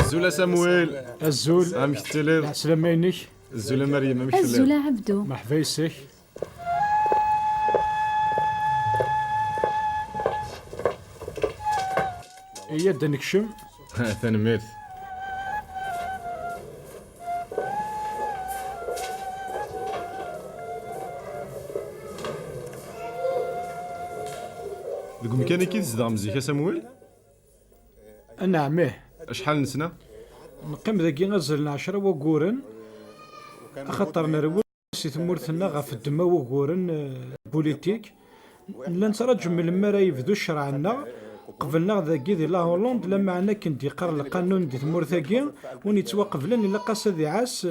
الزول سمويل الزول امك تلير السلام عينيك الزول مريم امك الزول عبدو مرحبا يسيك هي دنكشم تنميت ديك مكاني كي تزدغ مزيك سمويل نعم شحال نسنا نقيم ذاكي غزل 10 وقورن خاطر نروي سي ثمورتنا غاف الدما وقورن بوليتيك لا نتراجم من لما راه يبدو شرعنا قبلنا ذاكي دي لا هولوند لما عنا كنت يقرر القانون دي ثمورتاكي ونيتوقف لنا الا قاس ذي عاس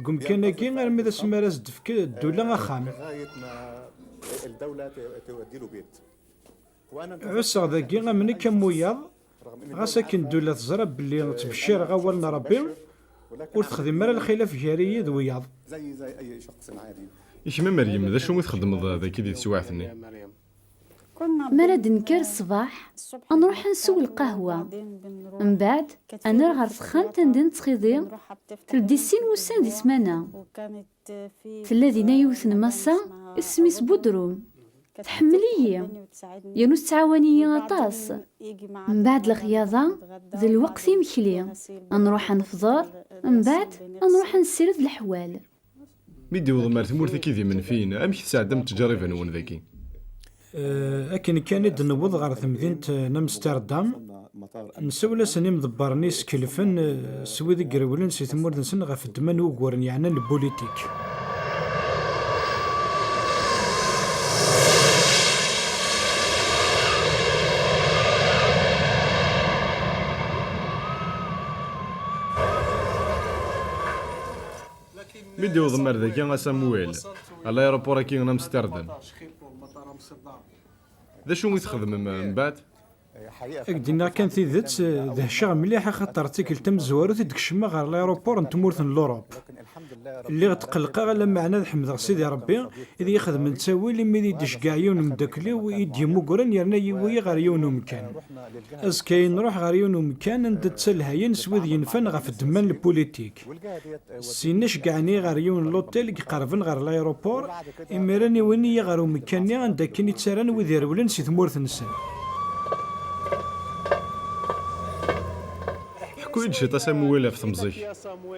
كم كان كي غير ماذا سما راس دفك الدوله خام لغايه ما الدوله تودي له بيت عسى ذاكي من كموياض غاسا كندوله تزرب باللي تبشير غاولنا ربي وتخدم مرة الخلاف جاري ذوياض زي اي شخص عادي. ايش ما مريم ذا شو تخدم ذاك دي تسواعثني مراد نكر الصباح نروح نسوي القهوة من بعد أنا غير سخان تندين تخيضي تلدي السين وسان دي سمانة الذين يوثن مسا اسميس بودروم تحملي يانوس تعاوني غطاس من بعد الخياضة ذي الوقت يمكلي نروح نفضر من بعد نروح نسرد الحوال ميدي وضمار ثمورتي كي من فين امك تساعدم تجربة نون ذاكي أكن كانت نوض غير مدينة نمستردام نسولا سني مدبرني سكلفن سوي ذي قرولن سي ثمور نسن غاف الدمان وقورن يعني البوليتيك ميدي وضمار ذاكي غا سمويل على ايروبورا كي امستردام ذا شو تخدم من بعد أكدينا كان تيدت دهشة مليحة خاطر تيكل تم زوارو تيدك شما غير لايروبور نتمورثن لوروب اللي غتقلقا غالا معنا نحمد سيدي ربي إذا يخدم نتساوي اللي ميدي يديش كاع يون مداكلي ويدي مقرن يرنا يوي غير يون مكان أزكاي نروح غير يون مكان ندتسلها سويد ينفن غاف الدمان البوليتيك سيناش كاعني غير يون لوتيل يقربن غير لايروبور إميراني ويني غير مكاني عندك كني تسارن ويدير ولن سي ثمورث نسن كويد شتا سمويل في تمزيك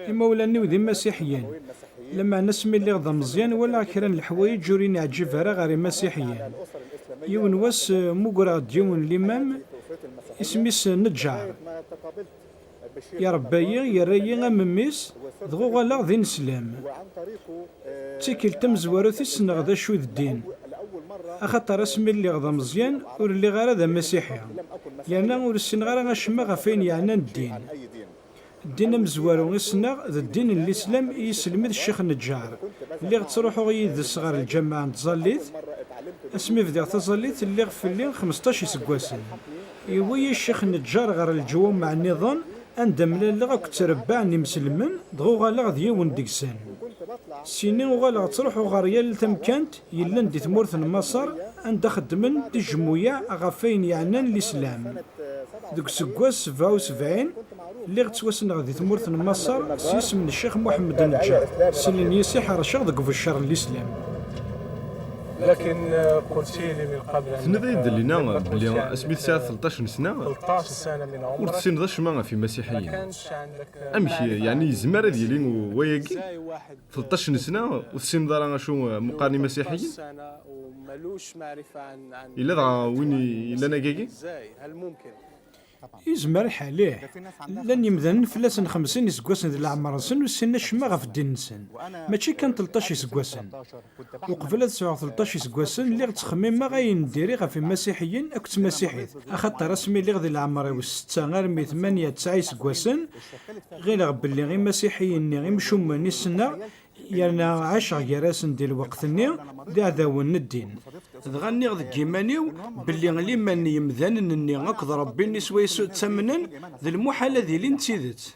إما ولاني وذي مسيحيين لما نسمي اللي غضا مزيان ولا كران الحوايج جوريني عجيفها غير مسيحيين يون واس مقرا ديون الإمام اسميس نجار يا ربايي يا رايي غمميس ضغو غلا ذي نسلام تيكل تمزوارو تيسنا غدا شو الدين أخاطر اسمي اللي غضا مزيان واللي غير هذا مسيحي يعني ورسين غير غاشما غفين يعني الدين الدين مزوارو غيسنا ذا الدين الإسلام يسلم الشيخ النجار اللي غتروحو غيد صغار الجامعة نتزليت اسمي فديغ تزليت اللي غفلي 15 سكواسن يوي الشيخ النجار غير الجوام مع النظام عندما لا غاك تربعني مسلمن دغو غالا ديون ديكسان سيني وغالا تروحو غاريال تمكانت يلان دي ثمورث مصر عند خدمن دي جموية غافين يعني الإسلام دوك سكواس 77 اللي غتواسن غادي ثمورث مصر سيس من الشيخ محمد النجار سنين يسيح رشاق دك في الشر الإسلام لكن قلت لي من قبل ثنا ذا يدلينا بلي اسمي ساعة 13 سنة 13 سنة من عمرك ورتسين ذا شما في ما مسيحيين كانش عندك امشي يعني زمارة ديالي وياكي ازاي واحد 13 سنة وتسين دارا شو مقارني 13 مسيحيين سنة وملوش معرفة عن إلا دغا وين إلا ناكاكي ازاي هل ممكن يزمر حاليه لن يمذن فلاسن 50 يسكواسن ذي العمر سن والسن شما غف الدين نسن ماشي كان 13 يسكواسن وقبل 13 يسكواسن اللي غتخمم ما غاينديري غف المسيحيين اكت مسيحي اخاطر رسمي اللي غادي العمر والستة غير 8 9 يسكواسن غير غب اللي غير مسيحيين غير مشومن السنه يعني عاش غيراسن ديال الوقت-ني دي عداون الدين دغني غد كيمانيو باللي لمن يمذان غاك ربي نسوي تسمنن ذي المحاله ديالي نتيدت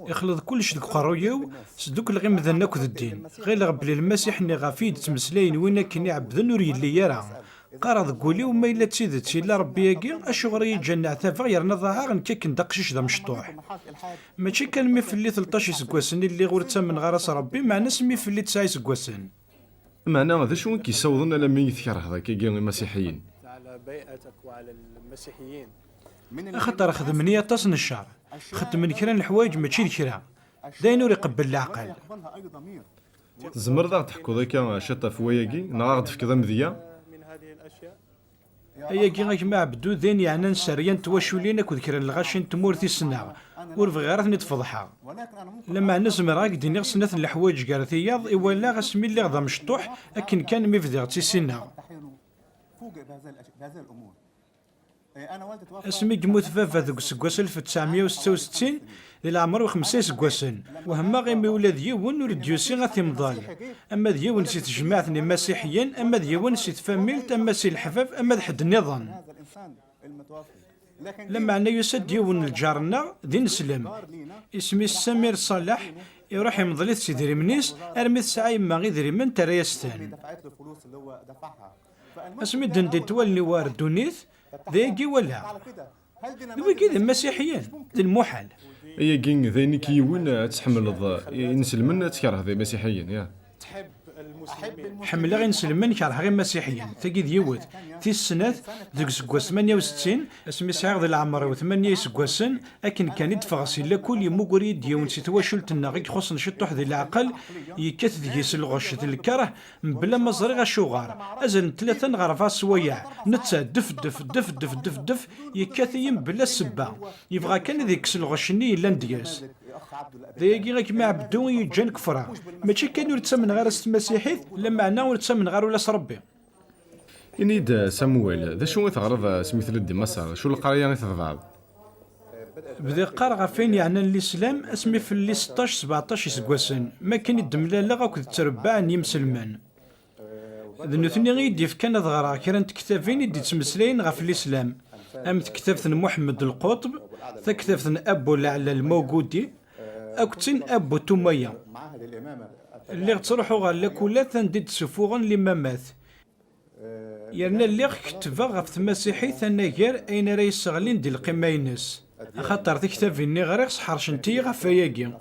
يخلط كلش ديك قرويو صدوك اللي غيمذان ناكد الدين غير غبل المسيح ني غافيد تمسلاين وين كان يعبدن ور يلي يرى قرا تقولي وما إلا تسيدت إلا ربي ياكي أشغر يجنع تافا يرنا ظهر كيك ندقشش دا مشطوح ماشي كان مي في اللي 13 سكواسن اللي غور تسمن غرس ربي مع ناس مي في اللي 9 سكواسن. معناها ذا شو كيسوضنا لما يذكر هذا كي المسيحيين على بيئتك وعلى المسيحيين. خاطر خدمني تصن الشعر خدمني كرا الحوايج ماشي الكرا داينو يقبل العقل. زمر ذا تحكو ذاك شطه في وياكي نغاض في كذا مذيا من هذه الأشياء هي كي غاك ما عبدو ذين يعني نسريان تواشولين كود كرا الغاشين تمورتي السنة ورفغ غير تفضحها لما نزم راك ديني سنة الحوايج قارثياض إولا غسمي اللي غدا مشطوح أكن كان مفدغتي سنة اسمي جموت فافا ذوك سكواس 1966 للعمر وخمسة سكواسن وهما غيمي ولاد يون ورديوسي غاثي مضال اما ديون سيت جماعتني مسيحيين اما ديون سيت فاميلت اما سي الحفاف اما حد النظام لما عنا يسد ديون الجارنا دين سلم اسمي سمير صالح يروح يمضلي سيدي ريمنيس ارمي ساعه ما غير ريمن تريستان اسمي دندي تولي وارد دونيث ذيكي ولا ويكي المسيحيين ذي المحال هي كين ذيني كيوين تحمل ينسلمن تكره ذي مسيحيين يا تحب المسلمين. حمل غير نسلمن كره غير مسيحيين تاكي ديوت في السنة ذوك سكواس 68 اسمي سعيد العمر و8 سكواسن اكن كان يدفع سيلا كل يموغري ديون سيتواشلت الناغي خصن شطوح ذي العقل يكث ذيس الغش ذي الكره بلا ما زريغ الشوغار ازن ثلاثه نغرفا سويع نتا دف دف دف دف دف دف يكثيم بلا السبه يبغى كان ذيك الغشني الا ندياس ذيكي غيك ما عبدو يجان كفرا ماشي كان يتسمن غير المسيحي لما عنا ونتسمن غير ولا ربي. إنيد سامويل ذا شو تغرض سميث لدي مصر شو القرية اللي تضبع بدا قارغ فين يعني الاسلام اسمي في اللي 16 17 سكواسن ما كان يدم لا لا غاك تربع مسلمان ذنوثني غيدي في كان ضغرا كانت كتابين يدي تمسلين غا في الاسلام ام كتابة محمد القطب كتابة ابو لعلى الموجودي اكتين ابو تمية اللي تروحوا غا لكولا تندي تسفوغا الامامات يرنا اللي كتبا غف المسيحي ثناجر اين راه يستغلين ديال القمه ينس خاطر تكتبيني غير صحرش نتي غف ياكي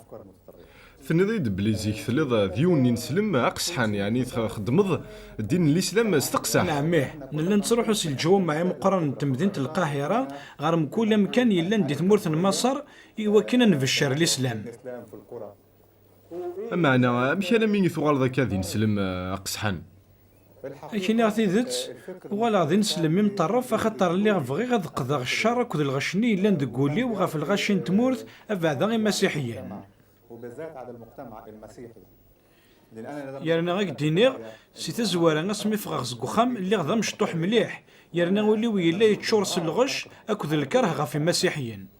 ثني ضيد بليزيك ثليض ديون نسلم اقصحان يعني خدمض الدين الاسلام استقسح نعميه نلا نتروحو سي الجو معي مقرن تمدينه القاهره غير كل مكان يلا ندي تمورت مصر ايوا كنا نبشر الاسلام معنا مش انا مين ثغال ذاك ذي نسلم اقصحان كاين غادي ذات ولا غادي نسلم مطرف خاطر اللي غبغي غاد قضاء الشر كود الغشني الا ندقولي وغا في الغشين تمورت بعدا غير مسيحيين وبالذات على المجتمع المسيحي يرنا غاك دينيغ سي تزوار نسمي فغاغ كوخام اللي غدا مشطوح مليح يرنا ولي ويلا يتشورس الغش اكود الكره غا في مسيحيين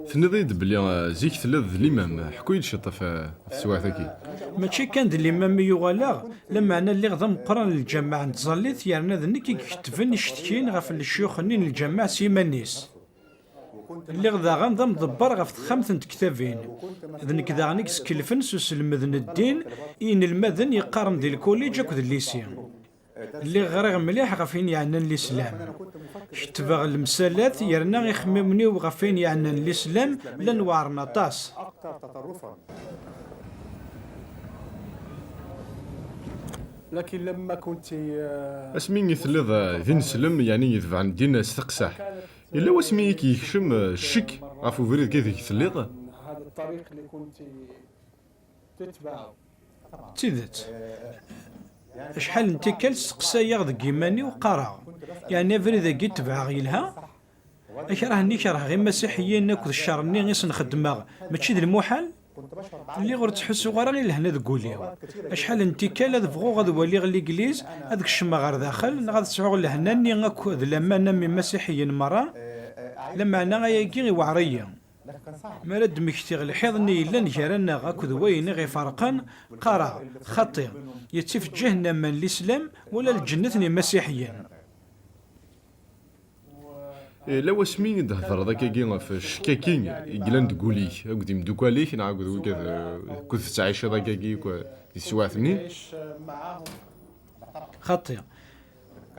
ثني ضيد بلي زيك ثلاث الامام حكوا لي شطه في السواع ذاكي ماشي كان د الامام يغالا لما انا اللي غدا مقرن الجماعه نتزليت يرنا ذنك يكتفن يشتكين غف الشيوخ نين الجماعه سيمانيس اللي غدا غنضم مدبر غف خمسة كتابين ذنك ذا غنيك سكلفن سوس المذن الدين ان المذن يقارن ديال الكوليج اكود الليسيان اللي غير مليح غفين يعني الاسلام شتبغ المسالات يرنا يخممني وغفين يعني الاسلام لنوارنا طاس اكثر تطرفا. لكن لما كنت اسمي ثليض ذي نسلم يعني يذبع عن الدين استقسح الا واسمي كيكشم الشك غافو فريد كيف ثليض هذا الطريق اللي كنت تتبعه تيدت شحال انت كلس قسايا ذك يماني وقرا يعني فريد كي تبع غيلها اكرهني كره غير مسيحيين ناكل الشر ني غير نخدمها ماشي ذا المحال اللي غير تحسوا غير لهنا تقوليو شحال انت كالا تبغوا غاد ولي غير الانجليز هذاك الشما غير داخل غاد تسعوا لهنا ني غاكو لما انا من مسيحيين مره لما انا غايكي وعريه مرد مكتي الحيض ني الا نجرنا غاكو وين غير فرقان قرا خطي يتف جهنم من الاسلام ولا الجنه ني مسيحيين لا واسمين تهضر ذاك كي في الشكاكين يقلان تقولي قدي مدوكاليك نعاود وكذا كنت تعيش ذاك كي السواع ثنين خطي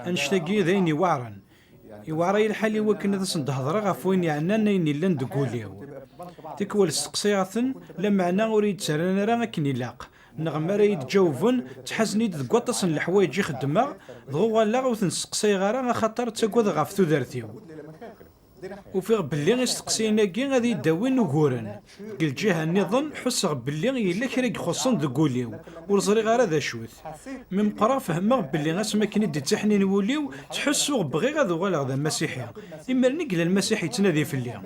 أنشتاقي ذين يوعرن يوعري الحالي وكنا ذا هضرة غف وين يعني نين لن دقوليو تكوال السقسيغة لما عنا أريد سرنا راه كني لاق نغم رايد جاوفن تحزني دقوطس الحوايج يخدمها ضغوا لا غوث نسقسي غير خاطر تاكود غاف ثودرتيو وفي باللي غيستقسينا كي غادي يداوين وكورن الجهه النظام حس باللي الا كرا يخصن دقوليو ورزري غير هذا شوث من قرا فهمه باللي غاس ما كاين تحنين وليو تحسوا بغي غادو غالا هذا مسيحي اما نقل المسيحي تنادي في الليل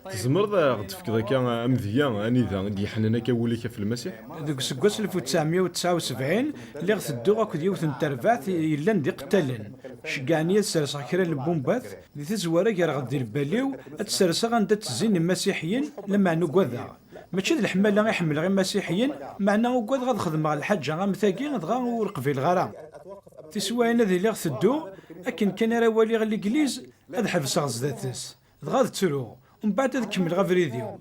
تزمر غد تفكر كا امذيا اني ذا يحننا كوليك في المسيح ذوك سكواس 1979 اللي غتدو غاك ديوث نترفعت الا ندي قتالن شكعني السرس كرا البومبات اللي تزوارا كرا غدي الباليو السرس غندا تزين المسيحيين لما عنو كواذا ماشي الحمال اللي غيحمل غير المسيحيين معنا كواذا غنخدم مع الحاجه غامثاكي غدغا ورقفي الغرام تسواينا ذي اللي غتدو اكن كان راه والي غير الانجليز هاد حبس غزداتس غاد ترو ومن بعد تكمل غا فريديو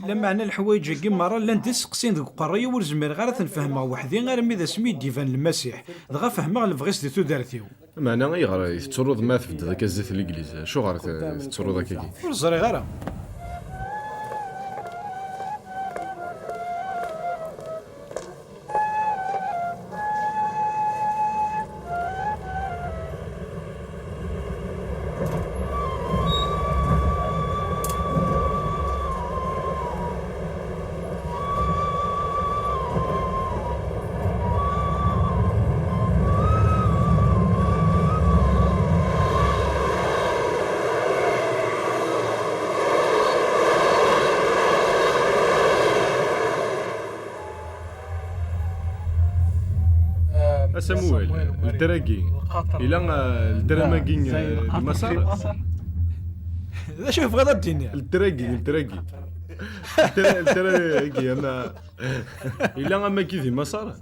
لما عنا الحوايج كي مرة لا ندير سقسين ذوك قرية ورزمير غير تنفهمها وحدي غير ميدا سمي ديفان المسيح دغا فهمها الفغيس دي تودارتيو معنا غير تترود ما تفد ذاك الزيت الانجليز شو غير تترود هكاكي ورزري غير سمويل الدراكي الى الدراماكي المسار ذا شوف غدا الدنيا الدراكي انا الى ما كيفي مسار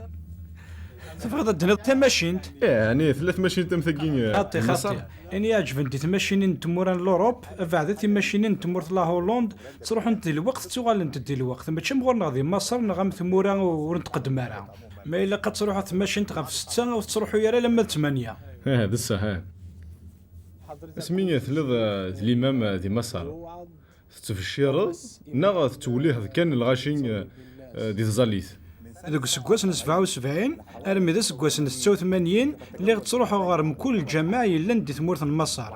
تفقد الدنيا تماشينت يعني 3 ماشين تمثقين خاطي يعني يعجبني تماشينين تموران لوروب بعد تماشينين تمور لا هولند تروح انت الوقت تغال انت دير الوقت ماشي مغور نغادي مصر نغام ثمورا ونتقدم معها ما الا قد تروحوا تماشين تغا في 6 او تروحوا يا لما 8 هذا الصح اسمي ثلاث الامام ذي مصر في الشيرة نغا توليه كان الغاشين دي الزاليث ذوك سكواس 77 ارمي ذا سكواس 86 اللي غتروحوا غير من كل الجماعه الا ندي ثمورة مصر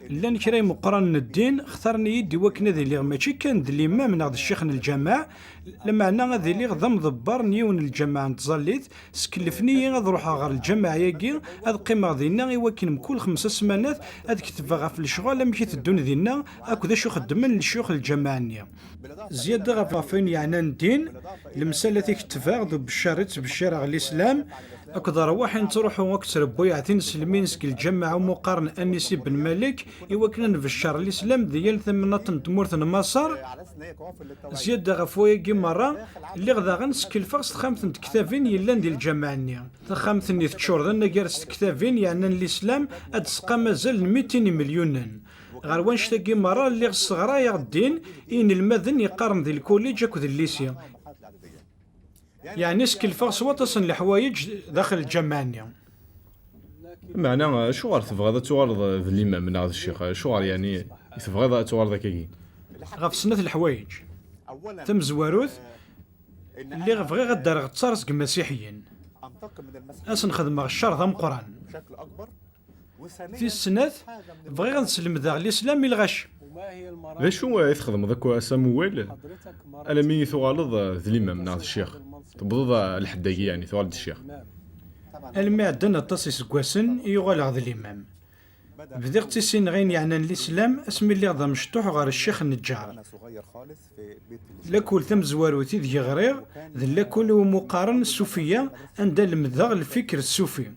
الا نكراي مقرن الدين اختارني يدي وكنا ذي اللي ماشي كان ذي الامام ناخذ الشيخ الجماعه لما عنا غادي اللي غضم ضبر نيون الجماعه نتزليت سكلفني غاد نروح غير الجماعه ياكي هاد قيمه غادينا يوكن من كل 5 سمانات هاد كتبها في الشغل مشيت الدون ديالنا هاكو ذا شو خدمن للشيوخ الجماعه نيا زياده غافين يعني الدين المساله تكتفا ذو بالشارت بالشارع الاسلام أقدر واحد تروحوا وقت ربي يعطينا سلمين سك الجماعة ومقارن أنيسي بن مالك يوكلن في الشهر الإسلام ديال ثمنة تمورث مصر زيادة غفوية كي مرة اللي غدا غنسك الفرس خامث كتافين يلان ديال الجماعة نيا خامث ني تشور ذا جالس كتافين يعني الإسلام أتسقى مازال 200 مليون غير وانش تاكي مرة اللي الصغرى يغدين إن المذن يقارن ذي الكوليج أكو ذي الليسيا يعني سكي الفرس وتصن الحوايج داخل الجماعة معنى شو غير تبغى تعرض الامام من هذا الشيخ شو غير يعني تبغى تعرض هكاكي غف سنة الحوايج تم زواروث اللي غفغي غدار غتصارس المسيحيين أسن خدم الشر ذا مقران في السنة بغي غنسلم ذا الإسلام الغش لا شو يخدم ذاك سمويل الا مي ثوالض ذا الامام من هذا الشيخ تبض الحداقي يعني ثوالد الشيخ المي عندنا التصيص كواسن يغال هذا الإمام بدي اغتسين غين يعني الإسلام اسمي اللي غدا مشطوح غير الشيخ النجار لكل ثم زواروتي ذي غريغ ذي لكل مقارن الصوفية عند المذاغ الفكر الصوفي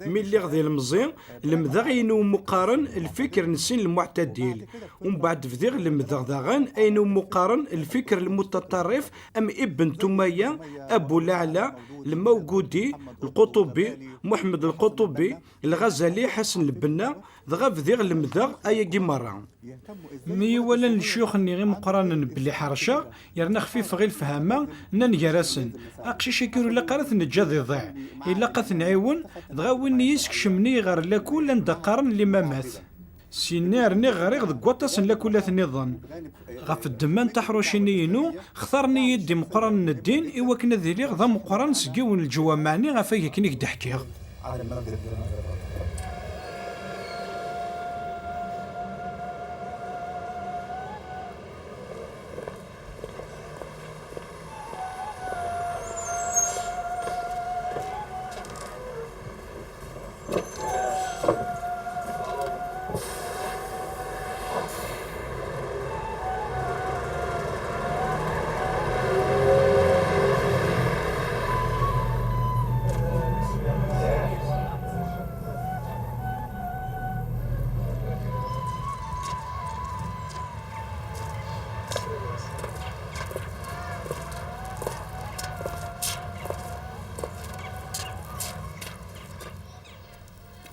مي اللي غادي المزيان المذاغ ينو مقارن الفكر نسين المعتدل ومن بعد فديغ المذاغ داغان اينو مقارن الفكر المتطرف ام ابن تمية ابو الاعلى الموجودي القطبي محمد القطبي الغزالي حسن البنا دغا فديغ المذاغ ايا كي مرة مي ولا الشيوخ اللي غير مقرانا بلي حرشة يرنا خفيف غير الفهامة ننجرسن أقشيش يكيرو لا قرات نجاد يضيع إلا قات نعيون دغاوين يسكشمني غير لا كل ندقرن اللي ما مات سينار نغريغ دكواتاس لا كل نظن غف الدمان تحروشينينو اختارني يدي مقران الدين إوا كنا ذيليغ ذا مقران سقيون الجوامعني غفاك كنيك دحكيغ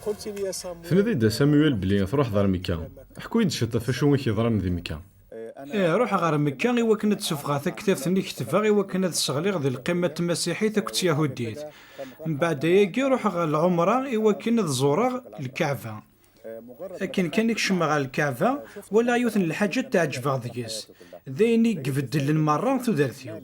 قلت لي يا صامويل ثنادي دا سامويل بلي تروح دار مكة. حكويد شتا فاشو كيضرن ذي مكة. روح غير مكة إوا كنا تسفغا تكتافتني كتفا إوا كنا تسغليغ ذي القمة المسيحية كنت يهوديت من بعد ياكي روح غير العمرة إوا كنا تزورغ الكعبة لكن كان يكشم على الكعبة ولا يوثن الحاجات تعجبها ذيس ذيني قبدل المرة تدرثيو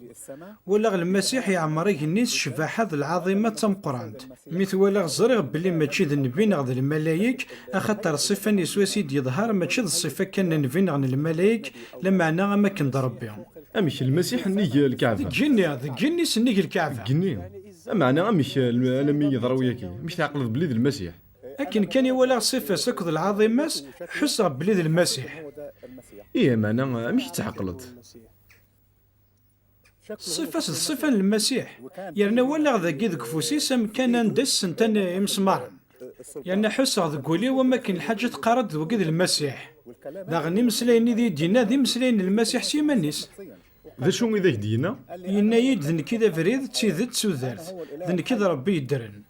ولا المسيح يعمر ينيس شفاحة العظيمة تمقرانت مثل ولا غزريغ بلي ماشي ذا نبي نغذ الملايك أخطر الصفة نسواسي يظهر ماشي الصفة كان نبي نغن الملايك لما أنا ما كنت ربيهم أمش المسيح نيجي الكعبة. ذجني سنيك الكعبة. جني. أمعنا أمش ألمي يضرو ياكي مش تعقل بلي ذي المسيح. لكن كان يولى صفة سكض العظيم حس بلي ذي المسيح. إيه معنا مش تعقلت. الصفة للمسيح يعني ولا ذا قيد كفوسيس كان ندس نتن مسمار يعني حس قولي وما كان الحاجة تقارد وقيد المسيح ذا غني مسلين ذي دينا ذي مسلين المسيح سيمانيس ذا شو إذا دينا؟ ينايد ذن كذا فريد تيذت سوذرت ذن كذا ربي يدرن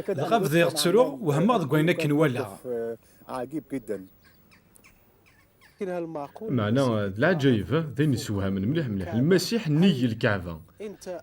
غاف ذي يغتسرو وهما ذقوينا كنولا عجيب جدا. معنا العجايب ذين يسوها من مليح المسيح نيجي الكعبة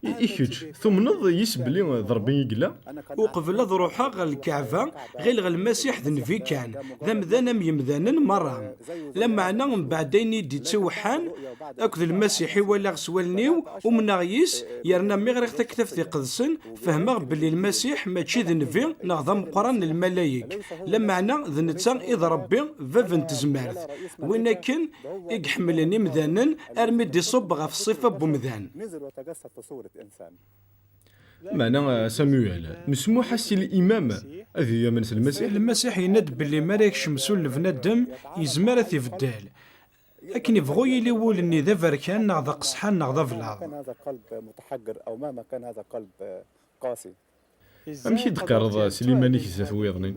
إيكيتش ثم نض يسبلي ضربين يقلا وقبل ضروحها غير الكعبة غير المسيح ذنفي كان ذا مذانا يمذانا مرة لما أنا من بعدين يدي تسوحان أكذ المسيحي ولا سوالنيو ومن غيس يرنا مغرق تكتف ذي قدسن فهما بلي المسيح ماشي ذنفي نظام قران الملايك لما أنا ذنتا إذا ربي فافن تزمارت ولكن يحملني مذانا أرمي دي صب غف الصفة بمذان في صورة إنسان. معنا سامويل مسموح حسي الإمام هذه من المسيح يند باللي مالك شمسو لبنادم يزمر تيفدال لكن يبغوا يليول اني ذا فركان نغض قصحان نغض فلاغ كان هذا قلب متحجر او ما كان هذا قلب قاسي. امشي تقرض سليماني كيزات ويضنين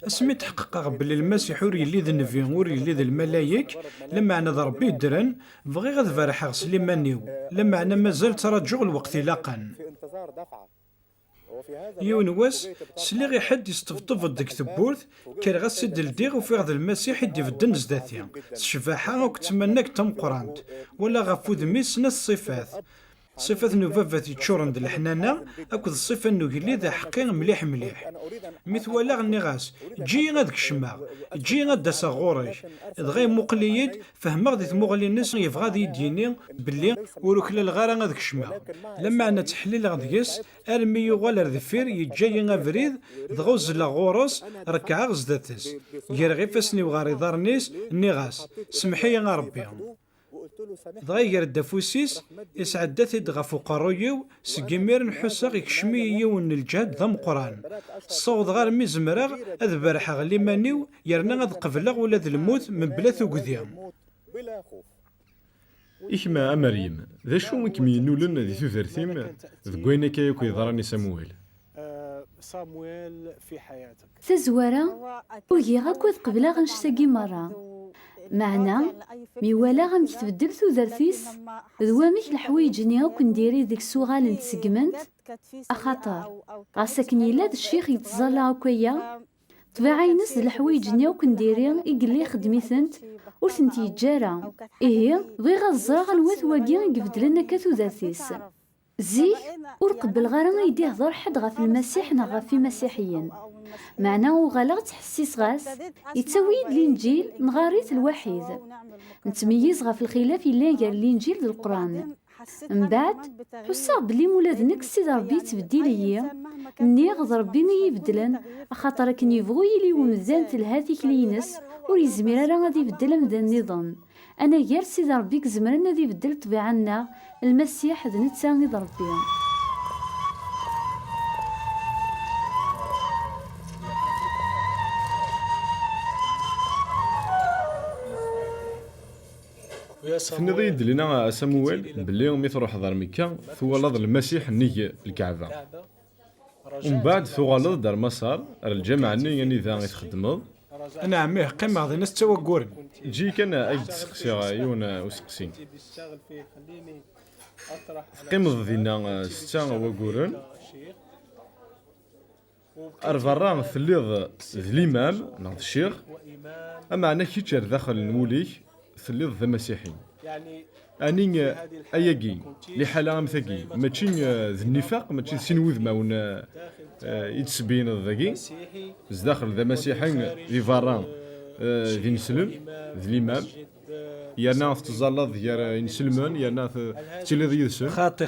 اسمي تحقق باللي المسيح وري اللي ذا النبي وري اللي ذا الملايك لما انا ضربي درن بغي غد فرح سليمانيو لما انا مازال ترجع الوقت لاقا في انتظار دفعة. يونوس سلي غي حد يستفطف ديك تبورث كان غسد الديغ وفي غد المسيح يدي في الدنز ذاتيا الشفاحة وكتمناك تم قرانت ولا غفوذ ميس ناس الصفات صفة نوفافة تشورن د الحنانة أكد الصفة نوغلي ذا حقيق مليح مثل غني غاس جي غادك الشماغ جي غاد داسا غوريش دغي مقليد فهما غادي تمغلي الناس يبغى ذي يديني باللي وروكلا الغارة غادك الشماغ لما أنا تحليل غاديس أرمي يغال ردفير يجي غافريد دغوز لا غورس ركع غزداتس غير غي فاسني وغاري دارنيس نيغاس سمحي يا ربي ضاير الدفوسيس يسعدت دغا قرويو سقيمير نحسغ يكشمي يون الجهد ذم قران الصوت غير مزمرغ اذ برح غلي مانيو يرنا غد قبلغ ولا ذا الموت من بلا ثقذيام إكما مريم ذا شو كمينولن ذي ثوثرثيم ذقوينا كيكو يضراني سامويل في حياتك تزوارا وهي غاكوذ قبلا غنشتاقي مرة معنا ميوالا غام كتبدل ثوثرثيس ذواميك الحوايجني غاك نديري ديك السوغال نتسقمنت أخاطر غاساكني لا الشيخ يتزالا هكايا طبيعة ينس د الحوايج نيا وكنديري إقلي خدميثنت ور تنتي يجارة إيه بغي غزرا غنوات واقي يقبد لنا كتوداتيس زيك ور قبل غير يدي هضر حد غا في المسيح نغا في مسيحيين معناه غالا تحسيس غاس يتسويد الانجيل نغاريت الوحيد نتميز غا في الخلاف الا قال الانجيل القران من بعد حسا بلي مولادنك السيد ربي تبدي ليا ني غض ربي ما يبدلن خاطر كن يبغوا يلي ومزان تلهاتيك لينس ور يزمير راه غادي يبدل مدا النظام انا غير سيد ربي كزمرنا غادي يبدل طبيعنا المسيح ذ نتا غيد ربي فني يدل لنا سمويل بلي مي تروح دار مكة ثوالض المسيح ني الكعبة ومن بعد ثوالض دار مسار الجامعة ني يعني ذا يتخدمض انا عميه قيمة غادي ناس توقورن جي كان اي تسقسي غايون وسقسين قيمض دينا ستة وقورن أرفرا ثليض ذ الإمام ناض الشيخ أما أنا كيتشار داخل نوليك ثليض ذا مسيحي أني أياكي لحالة مثاكي ماشي ذا النفاق ماشي سينوذ ماون يتسبين ذاكي داخل ذا مسيحي ذي فران ذي نسلم ذي الإمام يانا تزالض يا نسلمان يانا تيلي ذي يسلم خاطي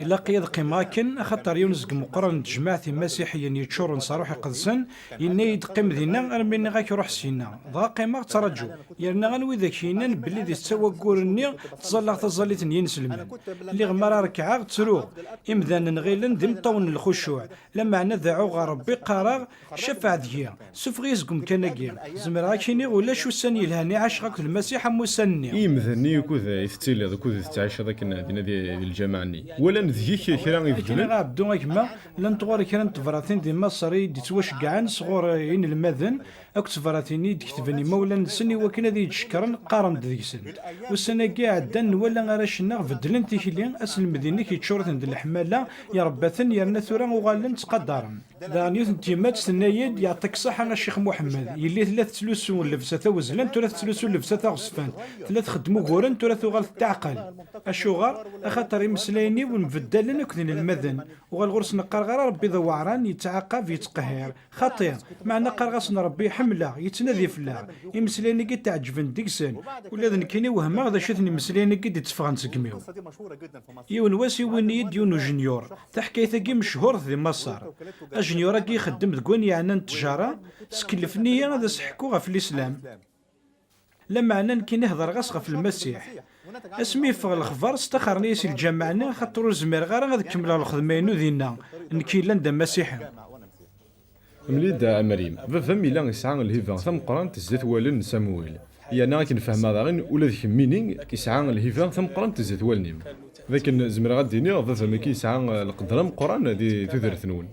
إلا قياد قيماكن خاطر يونس مقرن جماعة مسيحيين يتشور نصاروح قدسن يني يدقيم ذينا أرميني غاك يروح سينا ضا قيمة ترجو يرنا غنوي ذاك ينان بلي ذي تسوى كورني تزلق تزليت ينسلمان اللي غمارا ركعا تروغ إمذان نغيلن ذي مطون الخشوع لما عنا ذاعو غربي قرار شفع ذيا سوف غيزكم كناكيا زمرا كيني ولا شو سني الهاني عاشقك المسيح مسني إمذاني وكذا يفتيلي ذا كذا تتعيش هذاك دي الجماعة ولا ذيك كرا يفدلن غابدو كما لن تغور كرا تفراتين دي مصري دي تواشكعان صغور ين المذن اك تفراتيني ديكتبني مولا سني وكنا ذي تشكرن قارن ديكسن والسنه كاع دن ولا غراشنا فدلن تيكلي اصل المدينه كيتشورتن دي الحماله يا رباتن يرنا ثورا وغالن تقدرن دانيوت تيمات سنايد يعطيك صحه الشيخ محمد يلي ثلاث تلوسون لبسه وزلن ثلاث تلوسون لبسه غصفان ثلاث خدمو غورن ثلاث غال تعقل الشغار خاطر يمسلايني ونبدل نكذن المذن وغالغرس نقرغر ربي ذوعران يتعاقب يتقهر خطير معنا قرغس ربي حمله يتنادي فلا يمسلايني قد تعجبن ديكسن ولا ذن كيني وهما ذا شثني مسلايني قد يتفغن سقميو يون واسي ونيد يونو جنيور تحكي ثقي مشهور في مصر الجنيور كي يخدم ذكون يعني التجاره سكلفني هذا سحكوها في الاسلام لما عنا كي نهضر غصغه في المسيح اسمي فغ الخبر استخرني سي الجامعنا خاطر زمير غير غادي كملوا الخدمينو دينا نكي لندا مسيحي مليد مريم فهم إلا يسعى الهيفا ثم قران تزت والن سمويل أنا كنفهم هذا غير ولا ذيك مينين يسعى الهيفا ثم قران تزت والنيم لكن زمير غاديني فهم كي يسعى القدرم قران دي تثرثنون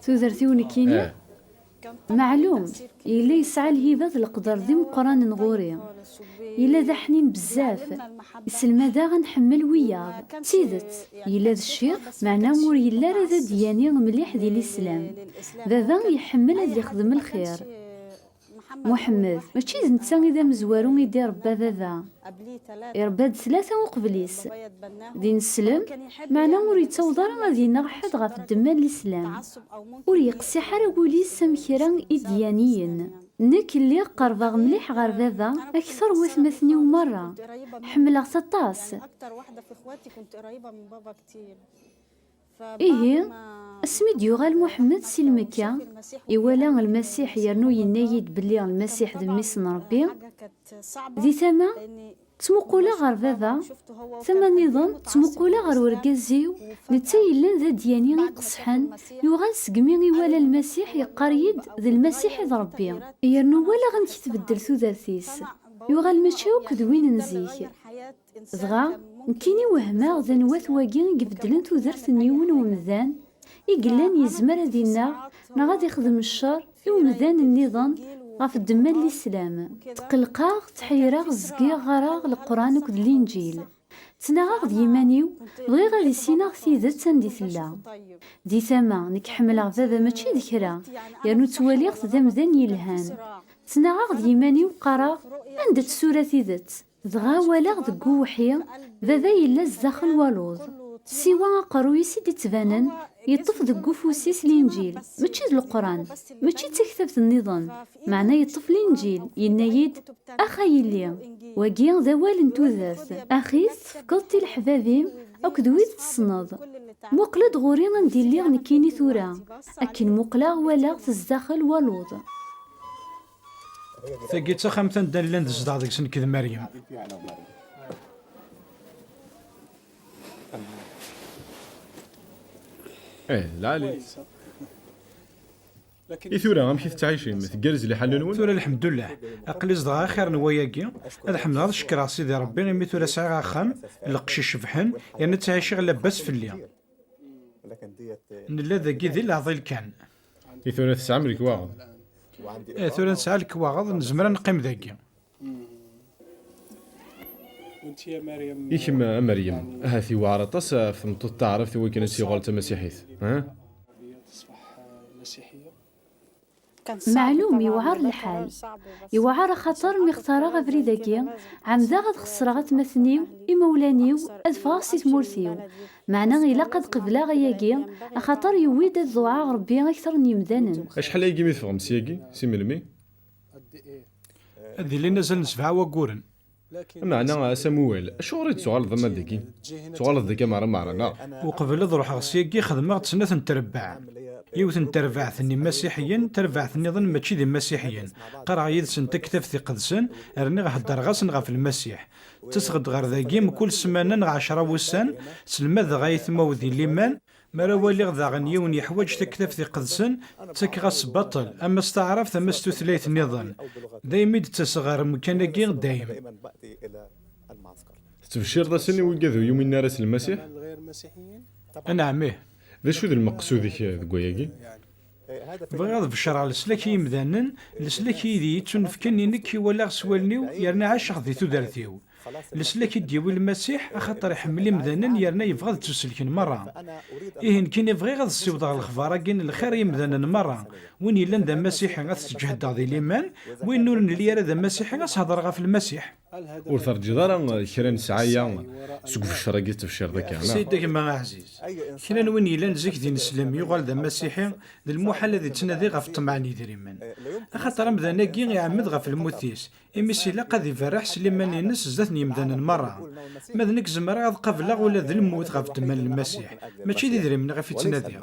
تودرتيوني كيني معلوم إلا يسعى الهبة القدر ذي مقران نغوري إلا ذا حنين بزاف يسلم دا غنحمل وياض تيدت إلا ذا الشيخ معنا مور إلا راه دياني مليح ديال الإسلام ذا يحمل هاد يخدم الخير محمد ماشي نتا إذا مزوارو يدير ربا ذا يرباد ثلاثة وقبليس دين السلام معنا مور يتوضر غادي نغحد غاف الدمان الإسلام ور يقسي حرقولي سمكرا إديانيين نك اللي قربا مليح غير ذا أكثر وثمثني ومرة حمل طاس إيه اسمي ديوغال محمد سي المكة إولا المسيح يرنو ينايد بلي المسيح ذي ميسن ربي ذي ثما تمقولا غير بابا ثم نظام تمقولا غير ورقازيو نتا يلان ذا دياني غيقصحن يوغال سقمي ولا المسيح يقريد ذا المسيح ذا ربي يرنو ولا غنكتبدل ثوثاثيس يوغال ماشي وكذوين نزيك دغا نكيني وهما ذا نواث واقين يبدلن تودرت نيون ومذان يقلان يزمر دينا نا غادي يخدم الشر ومذان النظام غاف الدمان الإسلام تقلقاغ تحيراغ زكيغ غراغ القرآن وكد الإنجيل تناغ دي يمانيو بغي غادي سيناغ تيدت تندي تلا دي ثما نك حملغ بابا ماشي ذكرى يانو تواليغ تدمدان يلهان تناغ دي يمانيو قراغ عند السورة تيدت دغا ولاغ دقو وحيا بابا يلا الزاخل والوض سوا قروي سيدي تبانن يطف دقو فوسيس الانجيل ماشي القران ماشي تكتبت النظام معناه يطف الانجيل ينايد اخا يلي واقي ذا والن توذاث اخيس فقلتي الحبابيم او كدويت تصنض مقلد غوري ندير لي نكيني ثورا اكن مقلا ولا تزداخل والوض ثقيت خمسة دان لاند زداد ديك سن كذا مريم العالي لكن إثورة غمشي تتعايشين تجرز اللي حللون ثورة الحمد لله أقل زدغا خير نواياكي هذا حمد هذا شكرا سيدي ربي نمي ثورة ساعة خام لقشي شفحن يعني تعيش غير لباس في الليل لكن ديت نلا ذاكي ذي العظيل كان إثورة تسعة ملك واغض وعندي ثورة نسعى الكواغض نزمر نقيم ذاكي وانت يا مريم إيكما مريم هاثي وعرطس فمطو تعرف ثوي كانت سيغالة مسيحيث ها تصبح مسيحية معلوم يوعر الحال يوعر خطر مختارة غفريداكي عمدا غد خسرة غتمثنيو إمولانيو أدفاغسي مورثيو معنا غيلا قد قبلا غياكي خطر يويد الضوعاء ربي أكثر نيمدانن أشحال يجي ميثفغم سياكي سي ملمي قد ايه هذه اللي نزل نسبعة وقورن لكن معنا سمويل شغل تسوال ضما ديكي تسوال ذيك معنا وقبل ضروح غسياكي خدمة سنة نتربع يوث نتربع ثني مسيحيا تربع ثني ظن ماشي ذي مسيحيا قرا يدسن تكتف ثي قدسن رني غهدر غاسن غا في المسيح تسغد غير ذاكيم كل سمانة نغ 10 وسان سلمذ غايث موذي ليمان مرا والي غدا غنيون يحوج تكتف ثي قدسن تك غاس بطل اما استعرف ثم ثلاث نظام دايما تسغر مكانكي دايم دائما باتي الى المعسكر. تبشير ذا سني ويقاذو يوم الناس المسيح الغير مسيحيين انا عميه ذا شو ذا المقصود ذكوياكي هذا بغيض في الشرع السلاكي يمذنن السلاكي ذي تنفكني نكي ولا سوالنيو يرنا عاشق ذي تدرثيو السلاكي ديال المسيح خاطر يحمل يمذنن يرنا يبغى تسلكن مره إيه كاين يبغي غاد السيوط على الخفاره كاين الخير يمذنن مره وين الا ذا مسيحي غتجهد ذي الايمان وين نور اللي راه ذا مسيحي غتهضر غا في المسيح ورثرجي دارا كرا سعايا سقف الشراكي تفشير ذاك سيدك ما عزيز كنا وين الا نزيك ذي نسلم يغال ذا مسيحي ذا المحال الذي تنادي غا في الطمعني ذريمان خاطر مذا كي يعمد غا في الموتيس إميسي لا قد يفرح سليمان ينس زاتني يمدان مرة ماذا نك زمرا قبل ولا ذي الموت غا في التمال المسيح ماشي ذي ذريمان غا في تنادي